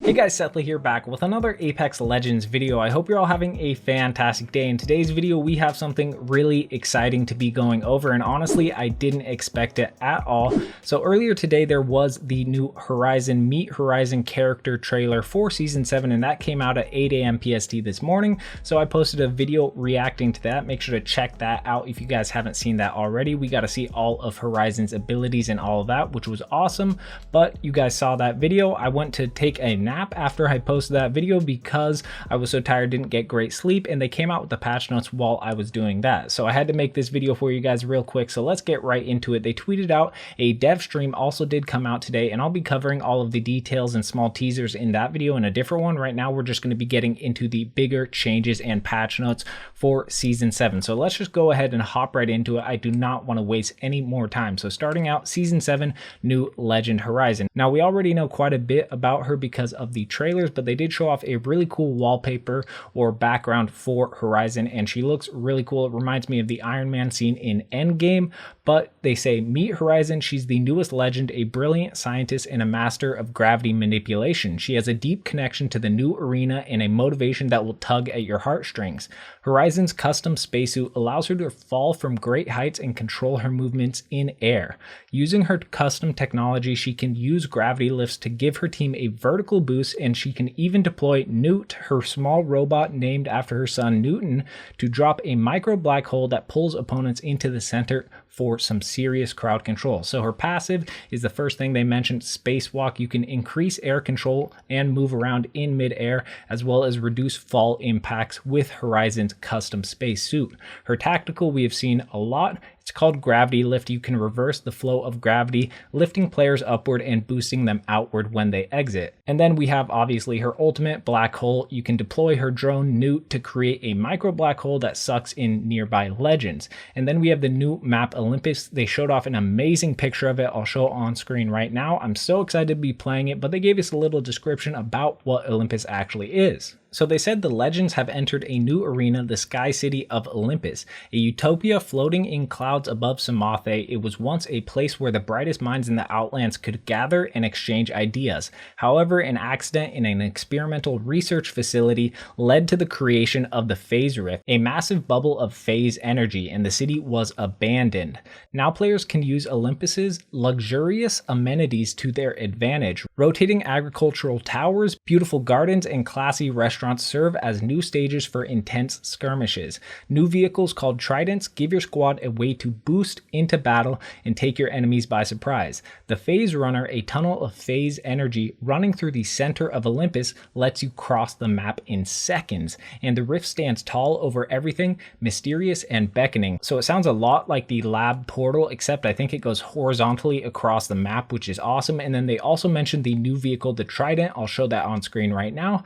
Hey guys, Sethley here back with another Apex Legends video. I hope you're all having a fantastic day. In today's video, we have something really exciting to be going over, and honestly, I didn't expect it at all. So earlier today, there was the new Horizon Meet Horizon character trailer for Season 7, and that came out at 8 AM PST this morning. So I posted a video reacting to that. Make sure to check that out if you guys haven't seen that already. We got to see all of Horizon's abilities and all of that, which was awesome. But you guys saw that video. I went to take a nap after I posted that video because I was so tired, didn't get great sleep, and they came out with the patch notes while I was doing that. So I had to make this video for you guys real quick. So let's get right into it. They tweeted out a dev stream also did come out today, and I'll be covering all of the details and small teasers in that video in a different one. Right now, we're just going to be getting into the bigger changes and patch notes for Season 7. So let's just go ahead and hop right into it. I do not want to waste any more time. So starting out, Season 7, new Legend Horizon. Now, we already know quite a bit about her because of the trailers, but they did show off a really cool wallpaper or background for Horizon, and she looks really cool. It reminds me of the Iron Man scene in Endgame, but they say meet Horizon. She's the newest legend, a brilliant scientist and a master of gravity manipulation. She has a deep connection to the new arena and a motivation that will tug at your heartstrings. Horizon's custom spacesuit allows her to fall from great heights and control her movements in air. Using her custom technology, she can use gravity lifts to give her team a vertical boost, and she can even deploy Newt, her small robot named after her son Newton, to drop a micro black hole that pulls opponents into the center for some serious crowd control. So her passive is the first thing they mentioned, spacewalk. You can increase air control and move around in midair, as well as reduce fall impacts with Horizon's custom spacesuit. Her tactical we have seen a lot. It's called Gravity Lift. You can reverse the flow of gravity, lifting players upward and boosting them outward when they exit. And then we have obviously her ultimate, Black Hole. You can deploy her drone Newt to create a micro black hole that sucks in nearby legends. And then we have the new Map Olympus. They showed off an amazing picture of it. I'll show it on screen right now. I'm so excited to be playing it, but they gave us a little description about what Olympus actually is. So they said the legends have entered a new arena, the Sky City of Olympus, a utopia floating in clouds above Samathe. It was once a place where the brightest minds in the Outlands could gather and exchange ideas. However, an accident in an experimental research facility led to the creation of the Phase Rift, a massive bubble of phase energy, and the city was abandoned. Now players can use Olympus's luxurious amenities to their advantage. Rotating agricultural towers, beautiful gardens, and classy restaurants serve as new stages for intense skirmishes. New vehicles called Tridents give your squad a way to boost into battle and take your enemies by surprise. The Phase Runner, a tunnel of phase energy running through the center of Olympus, lets you cross the map in seconds. And the rift stands tall over everything, mysterious and beckoning. So it sounds a lot like the lab portal, except I think it goes horizontally across the map, which is awesome. And then they also mentioned the new vehicle, the Trident. I'll show that on screen right now.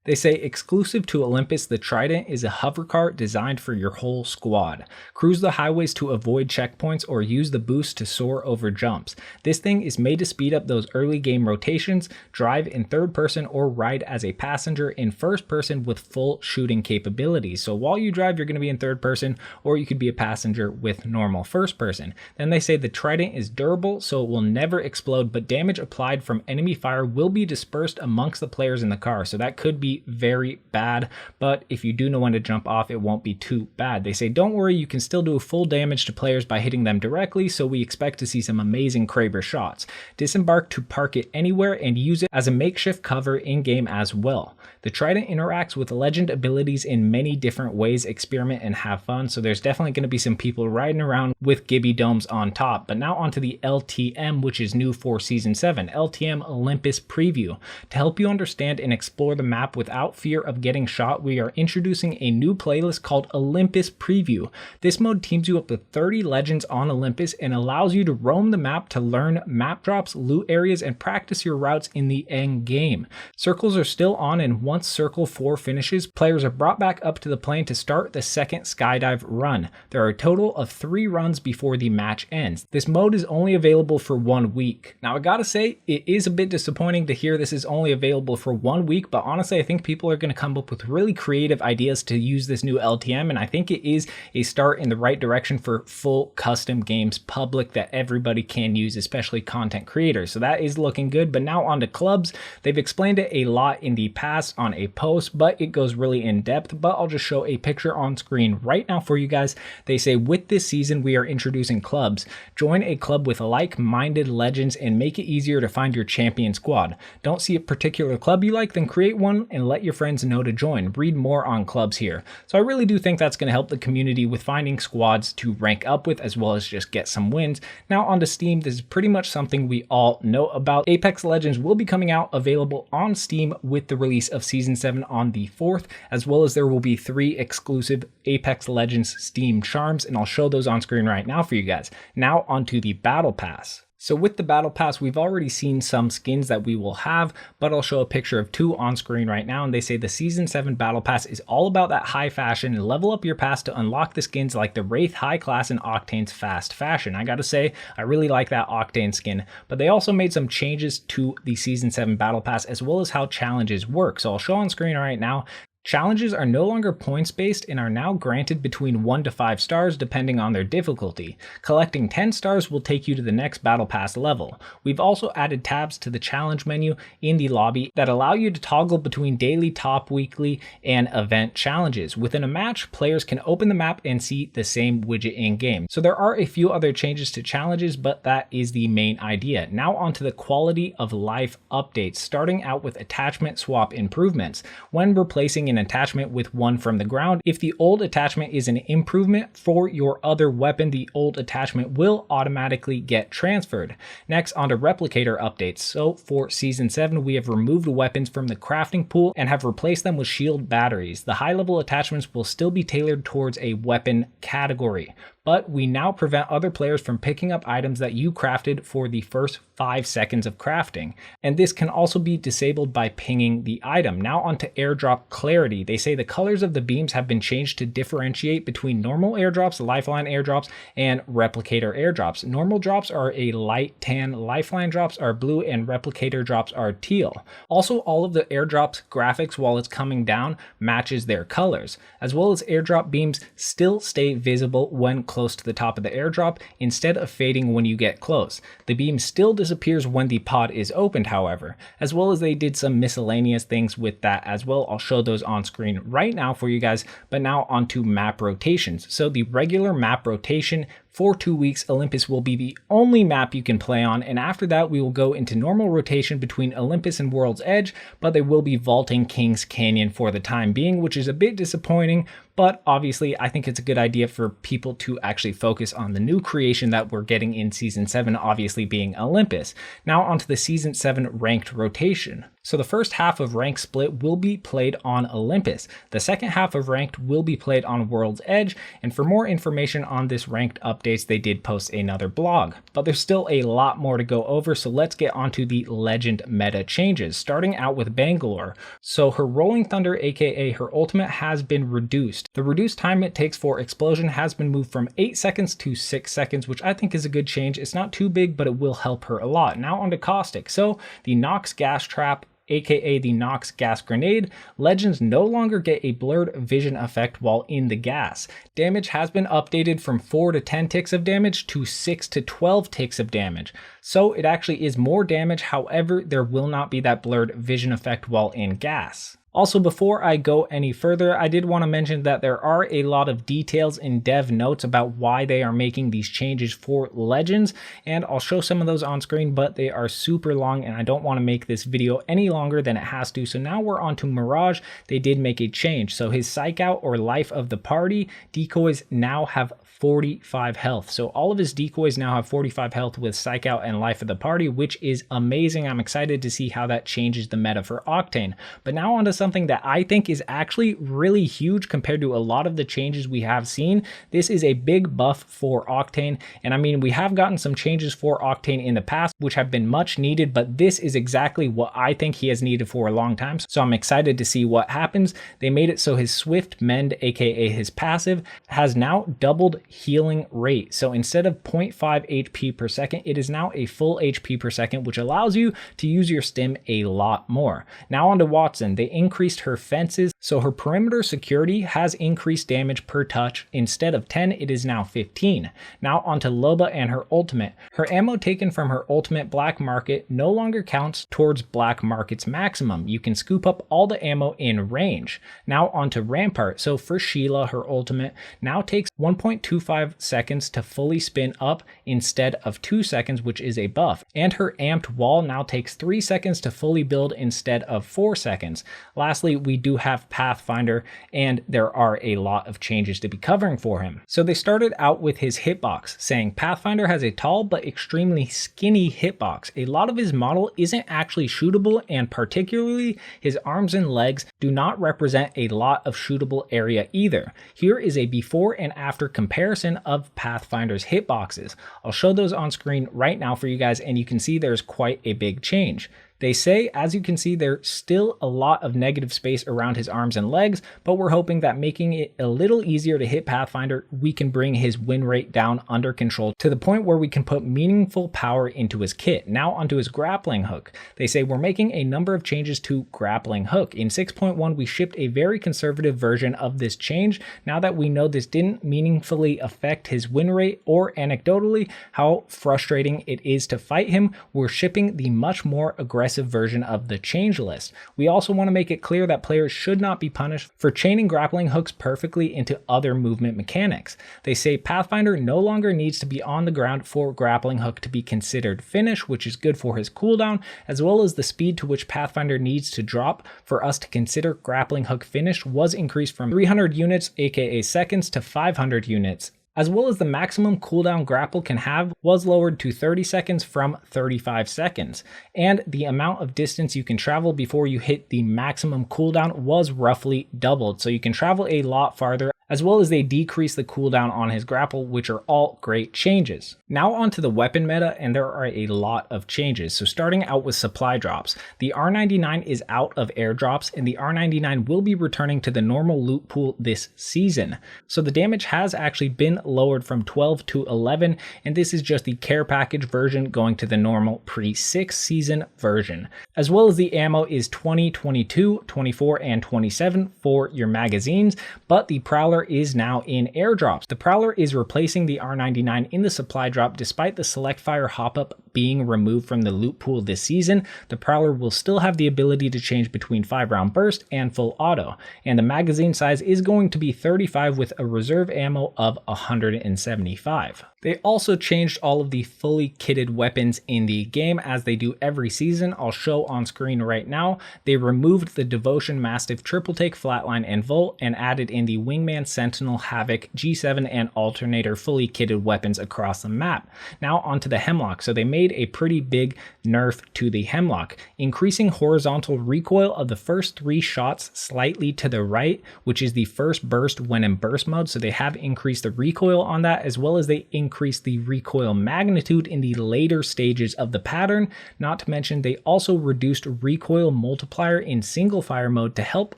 They say exclusive to Olympus, the Trident is a hover cart designed for your whole squad. Cruise the highways to avoid checkpoints or use the boost to soar over jumps. This thing is made to speed up those early game rotations, drive in third person, or ride as a passenger in first person with full shooting capabilities. So while you drive, you're going to be in third person, or you could be a passenger with normal first person. Then they say the Trident is durable, so it will never explode, but damage applied from enemy fire will be dispersed amongst the players in the car. So that could be very bad, but if you do know when to jump off, it won't be too bad. They say don't worry, you can still do full damage to players by hitting them directly, so we expect to see some amazing Kraber shots. Disembark to park it anywhere and use it as a makeshift cover in-game as well. The Trident interacts with legend abilities in many different ways. Experiment and have fun, so there's definitely going to be some people riding around with Gibby domes on top. But now onto the LTM, which is new for Season 7, LTM Olympus Preview. To help you understand and explore the map without fear of getting shot, we are introducing a new playlist called Olympus Preview. This mode teams you up with 30 legends on Olympus and allows you to roam the map to learn map drops, loot areas, and practice your routes in the end game. Circles are still on, and once Circle 4 finishes, players are brought back up to the plane to start the second skydive run. There are a total of 3 runs before the match ends. This mode is only available for 1 week. Now I gotta say, it is a bit disappointing to hear this is only available for 1 week, but honestly I think think people are going to come up with really creative ideas to use this new LTM, and I think it is a start in the right direction for full custom games public that everybody can use, especially content creators. So that is looking good. But now on to clubs. They've explained it a lot in the past on a post, but it goes really in depth. But I'll just show a picture on screen right now for you guys. They say, with this season, we are introducing clubs. Join a club with like-minded legends and make it easier to find your champion squad. Don't see a particular club you like? Then create one and let your friends know to join. Read more on clubs here. So I really do think that's going to help the community with finding squads to rank up with, as well as just get some wins. Now onto Steam. This is pretty much something we all know about. Apex Legends will be coming out available on Steam with the release of Season 7 on the 4th, as well as there will be 3 exclusive Apex Legends Steam charms, and I'll show those on screen right now for you guys. Now onto the Battle Pass. So with the Battle Pass, we've already seen some skins that we will have, but I'll show a picture of 2 on screen right now. And they say the Season 7 Battle Pass is all about that high fashion and level up your pass to unlock the skins like the Wraith High Class and Octane's Fast Fashion. I gotta say, I really like that Octane skin, but they also made some changes to the Season 7 Battle Pass, as well as how challenges work. So I'll show on screen right now. Challenges are no longer points-based and are now granted between 1 to 5 stars depending on their difficulty. Collecting 10 stars will take you to the next Battle Pass level. We've also added tabs to the challenge menu in the lobby that allow you to toggle between daily, top, weekly, and event challenges. Within a match, players can open the map and see the same widget in-game. So there are a few other changes to challenges, but that is the main idea. Now onto the quality of life updates, starting out with attachment swap improvements. When replacing an attachment with one from the ground, if the old attachment is an improvement for your other weapon, the old attachment will automatically get transferred. Next, onto replicator updates. So for Season 7, we have removed weapons from the crafting pool and have replaced them with shield batteries. The high level attachments will still be tailored towards a weapon category, but we now prevent other players from picking up items that you crafted for the first 5 seconds of crafting. And this can also be disabled by pinging the item. Now onto airdrop clarity. They say the colors of the beams have been changed to differentiate between normal airdrops, lifeline airdrops, and replicator airdrops. Normal drops are a light tan, lifeline drops are blue, and replicator drops are teal. Also, all of the airdrops graphics while it's coming down matches their colors, as well as airdrop beams still stay visible when close to the top of the airdrop instead of fading when you get close. The beam still disappears when the pod is opened, however, as well as they did some miscellaneous things with that as well. I'll show those on screen right now for you guys, but now onto map rotations. So the regular map rotation for 2 weeks, Olympus will be the only map you can play on, and after that we will go into normal rotation between Olympus and World's Edge, but they will be vaulting King's Canyon for the time being, which is a bit disappointing, but obviously I think it's a good idea for people to actually focus on the new creation that we're getting in Season 7, obviously being Olympus. Now onto the Season 7 ranked rotation. So the first half of Ranked Split will be played on Olympus. The second half of Ranked will be played on World's Edge, and for more information on this Ranked updates, they did post another blog. But there's still a lot more to go over, so let's get onto the Legend meta changes, starting out with Bangalore. So her Rolling Thunder, aka her ultimate, has been reduced. The reduced time it takes for explosion has been moved from 8 seconds to 6 seconds, which I think is a good change. It's not too big, but it will help her a lot. Now onto Caustic. So the Nox Gas Trap, aka the Nox Gas Grenade, legends no longer get a blurred vision effect while in the gas. Damage has been updated from 4 to 10 ticks of damage to 6 to 12 ticks of damage. So it actually is more damage, however, there will not be that blurred vision effect while in gas. Also, before I go any further, I did want to mention that there are a lot of details in dev notes about why they are making these changes for Legends, and I'll show some of those on screen, but they are super long and I don't want to make this video any longer than it has to. So now we're on to Mirage. They did make a change. So his Psych Out or Life of the Party decoys now have 45 health. So all of his decoys now have 45 health with Psych Out and Life of the Party, which is amazing. I'm excited to see how that changes the meta for Octane. But now onto something that I think is actually really huge compared to a lot of the changes we have seen. This is a big buff for Octane. And I mean, we have gotten some changes for Octane in the past, which have been much needed, but this is exactly what I think he has needed for a long time. So I'm excited to see what happens. They made it so his Swift Mend, aka his passive, has now doubled healing rate. So instead of 0.5 HP per second, it is now a full HP per second, which allows you to use your stim a lot more. Now onto Wattson. They increased increased her fences, so her perimeter security has increased damage per touch. Instead of 10, it is now 15. Now onto Loba and her ultimate. Her ammo taken from her ultimate black market no longer counts towards black market's maximum. You can scoop up all the ammo in range. Now onto Rampart. So for Sheila, her ultimate now takes 1.25 seconds to fully spin up instead of 2 seconds, which is a buff. And her amped wall now takes 3 seconds to fully build instead of 4 seconds. Lastly, we do have Pathfinder, and there are a lot of changes to be covering for him. So they started out with his hitbox, saying Pathfinder has a tall but extremely skinny hitbox. A lot of his model isn't actually shootable, and particularly his arms and legs do not represent a lot of shootable area either. Here is a before and after comparison of Pathfinder's hitboxes. I'll show those on screen right now for you guys, and you can see there's quite a big change. They say, as you can see, there's still a lot of negative space around his arms and legs, but we're hoping that making it a little easier to hit Pathfinder, we can bring his win rate down under control to the point where we can put meaningful power into his kit. Now onto his grappling hook. They say we're making a number of changes to grappling hook. In 6.1, we shipped a very conservative version of this change. Now that we know this didn't meaningfully affect his win rate or anecdotally how frustrating it is to fight him, we're shipping the much more aggressive version of the change list. We also want to make it clear that players should not be punished for chaining grappling hooks perfectly into other movement mechanics. They say Pathfinder no longer needs to be on the ground for grappling hook to be considered finish, which is good for his cooldown, as well as the speed to which Pathfinder needs to drop for us to consider grappling hook finish was increased from 300 units, aka seconds, to 500 units. As well as the maximum cooldown grapple can have was lowered to 30 seconds from 35 seconds. And the amount of distance you can travel before you hit the maximum cooldown was roughly doubled. So you can travel a lot farther, as well as they decrease the cooldown on his grapple, which are all great changes. Now onto the weapon meta, and there are a lot of changes. So starting out with supply drops, the R99 is out of airdrops, and the R99 will be returning to the normal loot pool this season. So the damage has actually been lowered from 12 to 11, and this is just the care package version going to the normal pre-6 season version. As well as the ammo is 20, 22, 24, and 27 for your magazines, but the Prowler is now in airdrops. The Prowler is replacing the R99 in the supply drop. Despite the select fire hop-up being removed from the loot pool this season, the Prowler will still have the ability to change between 5-round burst and full auto, and the magazine size is going to be 35 with a reserve ammo of 175. They also changed all of the fully kitted weapons in the game, as they do every season. I'll show on screen right now. They removed the Devotion Mastiff Triple Take, Flatline, and Volt, and added in the Wingman, Sentinel, Havoc, G7, and Alternator fully kitted weapons across the map. Now onto the Hemlok. So they made a pretty big nerf to the Hemlok, increasing horizontal recoil of the first 3 shots slightly to the right, which is the first burst when in burst mode. So they have increased the recoil on that, as well as they increased the recoil magnitude in the later stages of the pattern. Not to mention, they also reduced recoil multiplier in single fire mode to help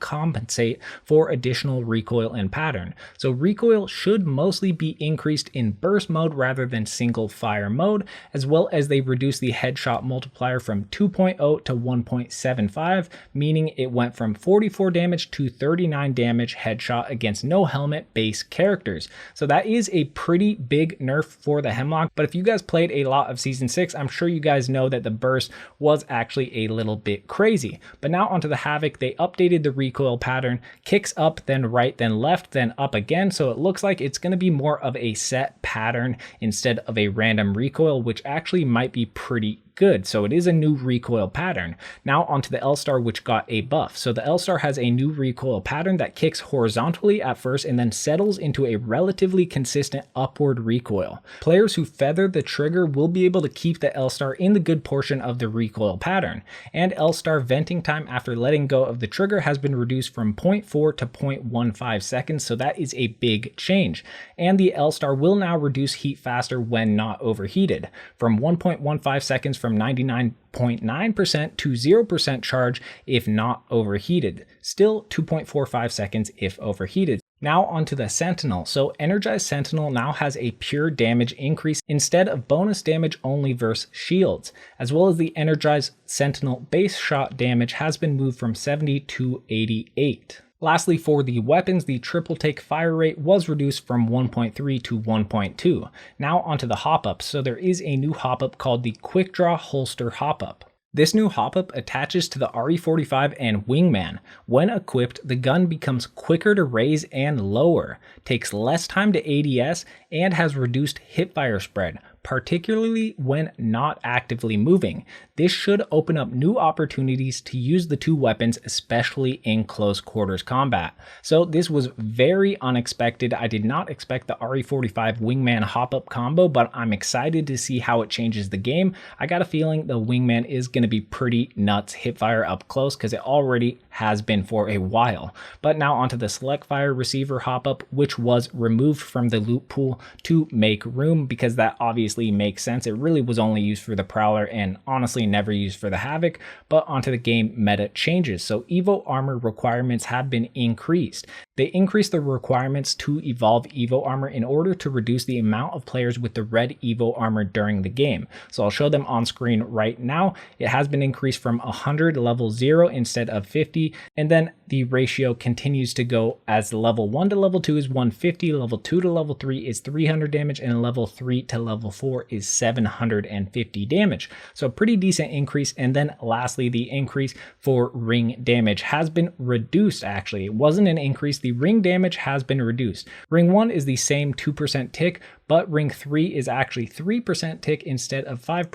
compensate for additional recoil in pattern. So recoil should mostly be increased in burst mode rather than single fire mode, as well as they reduced the headshot multiplier from 2.0 to 1.75, meaning it went from 44 damage to 39 damage headshot against no helmet base characters. So that is a pretty big nerf for the Hemlok, but if you guys played a lot of Season 6, I'm sure you guys know that the burst was actually a little bit crazy. But now onto the Havoc, they updated the recoil pattern, kicks up, then right, then left, then up again, so it looks like it's going to be more of a set pattern instead of a random recoil, which actually might be pretty good. So it is a new recoil pattern. Now onto the L-Star, which got a buff. So the L-Star has a new recoil pattern that kicks horizontally at first and then settles into a relatively consistent upward recoil. Players who feather the trigger will be able to keep the L-Star in the good portion of the recoil pattern. And L-Star venting time after letting go of the trigger has been reduced from 0.4 to 0.15 seconds, so that is a big change. And the L-Star will now reduce heat faster when not overheated, from 1.15 seconds from 99.9% to 0% charge if not overheated. Still 2.45 seconds if overheated. Now onto the Sentinel. So Energized Sentinel now has a pure damage increase instead of bonus damage only versus shields, as well as the Energized Sentinel base shot damage has been moved from 70 to 88. Lastly, for the weapons, the triple take fire rate was reduced from 1.3 to 1.2. Now onto the HopUp. So there is a new HopUp called the Quick Draw Holster HopUp. This new HopUp attaches to the RE45 and Wingman. When equipped, the gun becomes quicker to raise and lower, takes less time to ADS, and has reduced hipfire spread, particularly when not actively moving. This should open up new opportunities to use the two weapons, especially in close quarters combat. So this was very unexpected. I did not expect the RE45 Wingman HopUp combo, but I'm excited to see how it changes the game. I got a feeling the Wingman is going to be pretty nuts hipfire up close because it already has been for a while. But now onto the Select Fire Receiver HopUp, which was removed from the loot pool to make room because that obviously makes sense. It really was only used for the Prowler and honestly never used for the Havoc. But onto the game meta changes. So Evo Armor requirements have been increased. They increased the requirements to evolve Evo Armor in order to reduce the amount of players with the red Evo Armor during the game. So I'll show them on screen right now. It has been increased from 100 level 0 instead of 50, and then the ratio continues to go as level 1 to level 2 is 150, level 2 to level 3 is 300 damage, and level 3 to level 4 is 750 damage. So pretty decent increase. And then lastly, the increase for ring damage has been reduced. Actually, it wasn't an increase. The ring damage has been reduced. Ring 1 is the same 2% tick, but ring 3 is actually 3% tick instead of 5.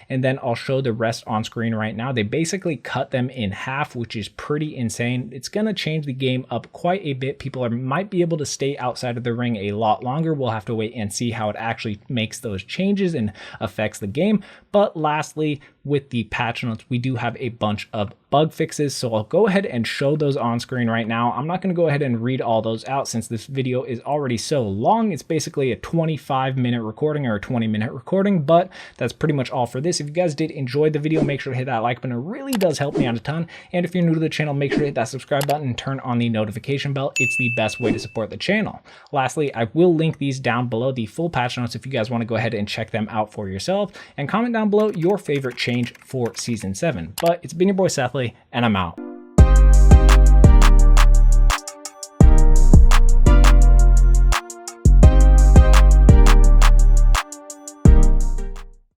And then I'll show the rest on screen right now. They basically cut them in half, which is pretty insane. It's going to change the game up quite a bit. People might be able to stay outside of the ring a lot longer. We'll have to wait and see how it actually makes those changes and affects the game. But lastly, with the patch notes, we do have a bunch of bug fixes. So I'll go ahead and show those on screen right now. I'm not going to go ahead and read all those out since this video is already so long. It's basically a 25-minute recording or a 20-minute recording, but that's pretty much all for this. If you guys did enjoy the video, make sure to hit that like button. It really does help me out a ton. And if you're new to the channel, make sure to hit that subscribe button and turn on the notification bell. It's the best way to support the channel. Lastly, I will link these down below, the full patch notes, if you guys want to go ahead and check them out for yourself, and comment down below your favorite change for Season 7. But it's been your boy Sethley, and I'm out.